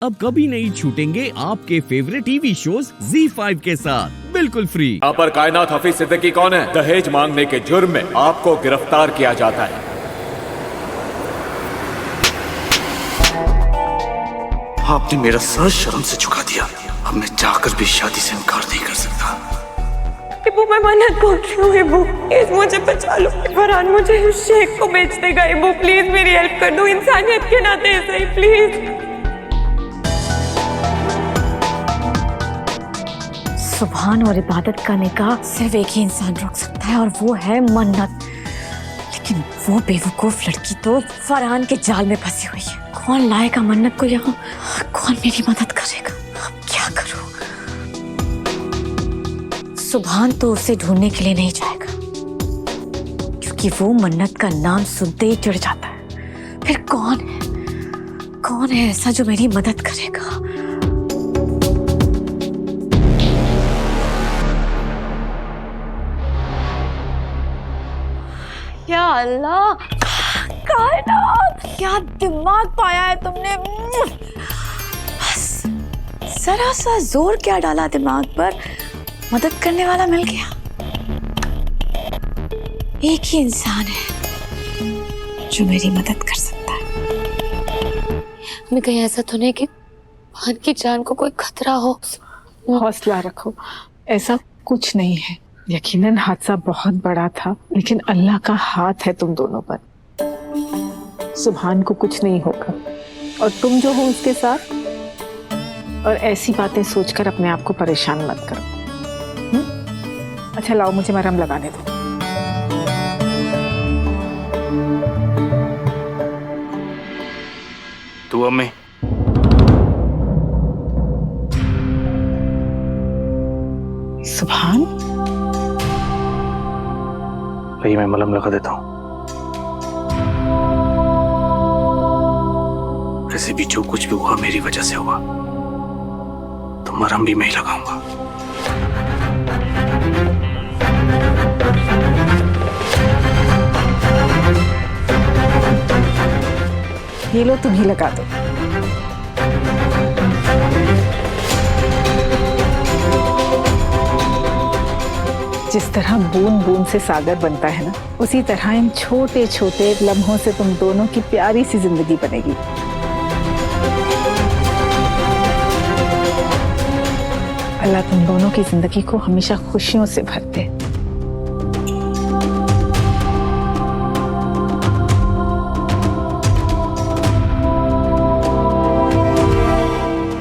अब कभी नहीं छूटेंगे आपके फेवरेट टीवी शोज ZEE5 के साथ बिल्कुल फ्री। यहाँ पर कायनात हफीज सिद्दीकी कौन है? दहेज मांगने के जुर्म में आपको गिरफ्तार किया जाता है। आपने मेरा सर शर्म से झुका दिया। अब मैं चाहकर भी शादी से इनकार नहीं कर सकता। इबू मैं मन्नत बोल रही हूँ, इबू प्लीज मुझे बचा लो। फरहान मुझे उस शेख को बेच देगा। इबू प्लीज मेरी हेल्प कर दो, इंसानियत के नाते सही प्लीज। सुभान और इबादत का निकाह सिर्फ एक ही इंसान रोक सकता है और वो है मन्नत। लेकिन वो बेवकूफ लड़की तो फरहान के जाल में फंसी हुई है। कौन लाएगा मन्नत को यहाँ? कौन मेरी मदद करेगा? अब क्या करूं? सुभान तो उसे ढूंढने के लिए नहीं जाएगा, क्योंकि वो मन्नत का नाम सुनते ही चिढ़ जाता है। फिर कौन है ऐसा जो मेरी मदद करेगा? या अल्लाह, कायनात क्या दिमाग पाया है तुमने। बस जरा सा जोर क्या डाला दिमाग पर, मदद करने वाला मिल गया। एक ही इंसान है जो मेरी मदद कर सकता है। मैं कहीं ऐसा तो नहीं कि भान की जान को कोई खतरा हो? हौसला रखो, ऐसा कुछ नहीं है। यकीनन हादसा बहुत बड़ा था, लेकिन अल्लाह का हाथ है तुम दोनों पर। सुभान को कुछ नहीं होगा और तुम जो हो उसके साथ। और ऐसी बातें सोचकर अपने आप को परेशान मत करो। अच्छा लाओ, मुझे मरहम लगाने दो। तू अम्मी सुभान, भाई मैं मलहम लगा देता हूँ। वैसे भी जो कुछ भी हुआ मेरी वजह से हुआ, तो मरहम भी मैं ही लगाऊंगा। ये लो, तुम ही लगा दो। जिस तरह बूंद बूंद से सागर बनता है ना, उसी तरह इन छोटे छोटे लम्हों से तुम दोनों की प्यारी सी जिंदगी बनेगी। अल्लाह तुम दोनों की जिंदगी को हमेशा खुशियों से भर दे।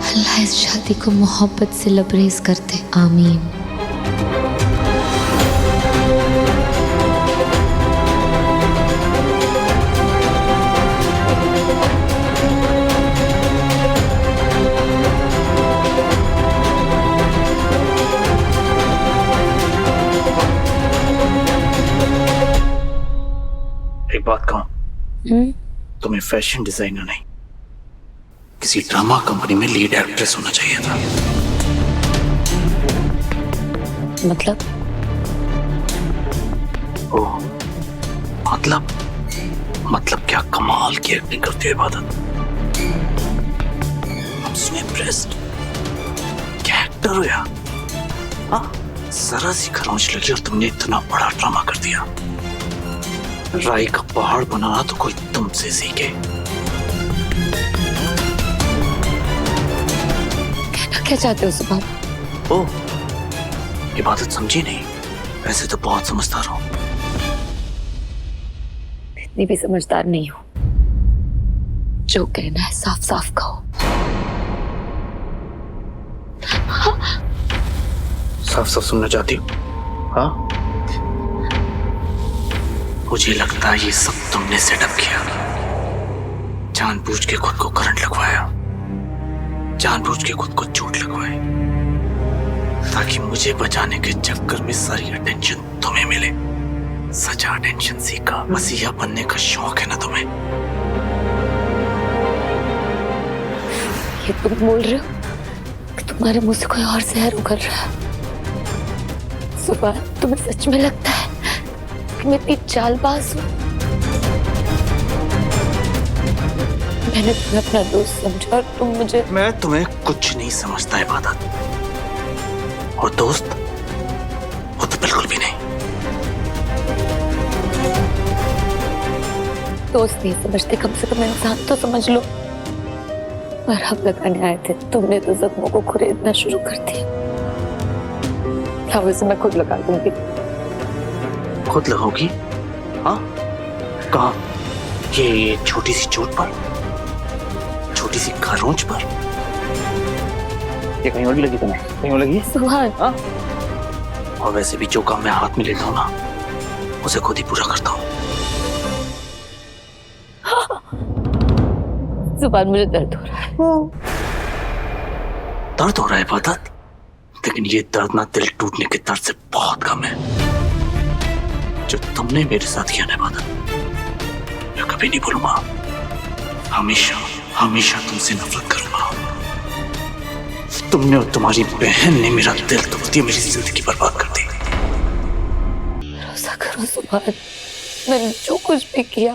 अल्लाह इस शादी को मोहब्बत से लबरेज कर दे, आमीन। एक बात कहूं, तुम्हें फैशन डिजाइनर नहीं, किसी ड्रामा कंपनी में लीड एक्ट्रेस होना चाहिए था। मतलब? ओह, मतलब क्या कमाल की एक्टिंग करती है इबादत। I'm so impressed। क्या एक्टर हो यार। हाँ, जरा सी खरोंच लगी और तुमने इतना बड़ा ड्रामा कर दिया। राई का पहाड़ बनाना तो कोई तुमसे सीखे। कहना क्या चाहते हो सुभान? ओह, इबादत समझी नहीं। वैसे तो बहुत समझदार हो। इतनी भी समझदार नहीं हो। जो कहना है साफ साफ कहो। साफ साफ सुनना चाहती हो? हाँ, मुझे लगता है ये सब तुमने सेटअप किया। जानबूझ के खुद को करंट लगवाया, जानबूझ के खुद को चोट लगवाई, ताकि मुझे बचाने के चक्कर में सारी अटेंशन तुम्हें मिले। सजा अटेंशन सीखा, मसीहा बनने का शौक है ना तुम्हें? ये तुम बोल रहे हो कि तुम्हारे मुंह से कोई और जहर उगल रहा है? सुभान, तुम्हें सच में लगता है कि मैं इतनी चालबाज हूँ? मैंने तुम्हें अपना दोस्त समझा और तुम मुझे। मैं तुम्हें कुछ नहीं समझता इबादत, और दोस्त वो तो बिल्कुल भी नहीं। दोस्त नहीं समझते, कम से कम इंसान तो समझ लो। मरहम लगाने आए थे, तुमने तो जख्मों को खुरेदना शुरू कर दिया। क्या वैसे मैं खुद लगा दूंगी। खुद लगाओगी? हाँ, कहाँ? ये छोटी सी चोट पर, छोटी सी खरोंच पर? ये कहीं और भी लगी तुम्हें? कहीं और लगी? सुभान, हाँ? और वैसे भी जो काम मैं हाथ में लेता हूँ ना, उसे खुद ही पूरा करता हूँ। सुभान, मुझे दर्द हो रहा है। दर्द हो रहा है इबादत, लेकिन ये दर्द ना दिल टूटने के दर्द से बहुत कम है जो तुमने मेरे साथ किया ना इबादत। मैं कभी नहीं भूलूंगा, हमेशा हमेशा तुमसे नफरत करूंगा। तुमने और तुम्हारी बहन ने मेरा दिल तोड़ दिया, मेरी जिंदगी बर्बाद कर दी। भरोसा करो सुभान, मैंने जो कुछ भी किया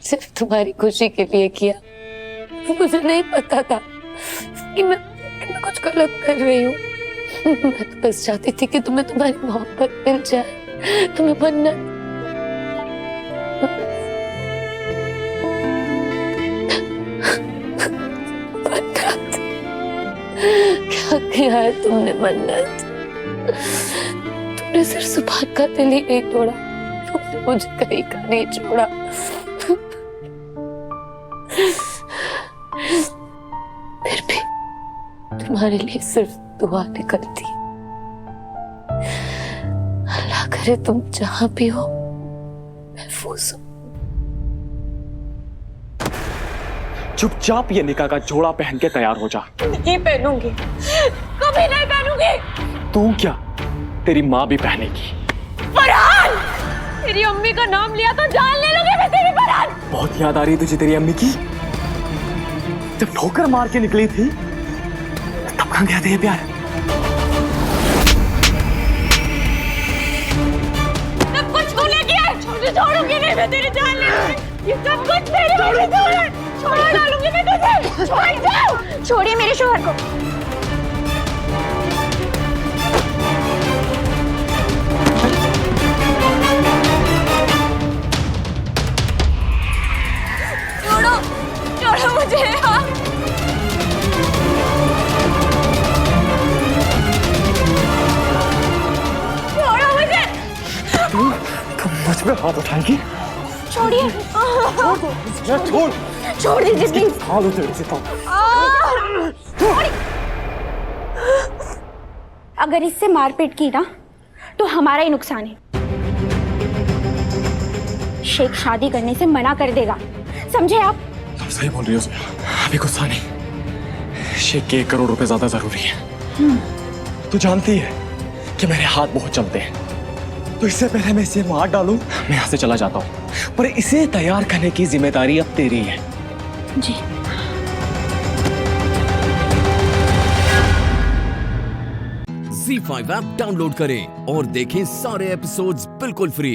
सिर्फ तुम्हारी खुशी के लिए किया। मुझे नहीं पता था कि मैं कुछ गलत कर रही हूँ। मैं तो बस चाहती थी कि तुम्हें तुम्हारी मोहब्बत मिल जाए, तुम्हें मन्नत। क्या किया है तुमने मन्नत? तुमने सिर्फ सुभान का दिल ही नहीं तोड़ा, तुमने मुझे कहीं का नहीं छोड़ा। फिर भी तुम्हारे लिए सिर्फ दुआ निकलती। अल्लाह करे तुम जहां भी हो महफूज हो। चुपचाप ये निकाह का जोड़ा पहन के तैयार हो जा। नहीं पहनूंगी, कभी नहीं पहनूंगी। तू क्या, तेरी माँ भी पहनेगी। फरहान, तेरी अम्मी का नाम लिया तो जान ले लूंगी मैं तेरी। फरहान, बहुत याद आ रही है तुझे तेरी अम्मी की? जब ठोकर मार के निकली थी तब कहाँ गया था ये प्यार? सब कुछ तूने किया, छोड़ूंगी नहीं मैं तेरी जान ले लूंगी। ये सब कुछ मेरी वजह से है। छोड़ डालूंगी मैं तुझे। छोड़ जाओ, छोड़िए मेरे शोहर को। छोड़ो, छोड़ो मुझे। हाँ, छोड़ो मुझे। तुम मुझ पे हाथ उठाएगी? छोड़िए, छोड़, छोड़ दीजिए प्लीज। हाथ उठे से तो। अगर इससे मारपीट की ना तो हमारा ही नुकसान है। शेख शादी करने से मना कर देगा, समझे आप? तुम सही बोल रही हो, अभी गुस्सा नहीं। शेख के 1 करोड़ रुपए ज्यादा जरूरी है। तू जानती है कि मेरे हाथ बहुत चलते हैं, तो इससे पहले मैं इसे मार डालूं, मैं यहाँ से चला जाता हूँ। पर इसे तैयार करने की जिम्मेदारी अब तेरी है। जी। Z5 ऐप डाउनलोड करें और देखें सारे एपिसोड्स बिल्कुल फ्री।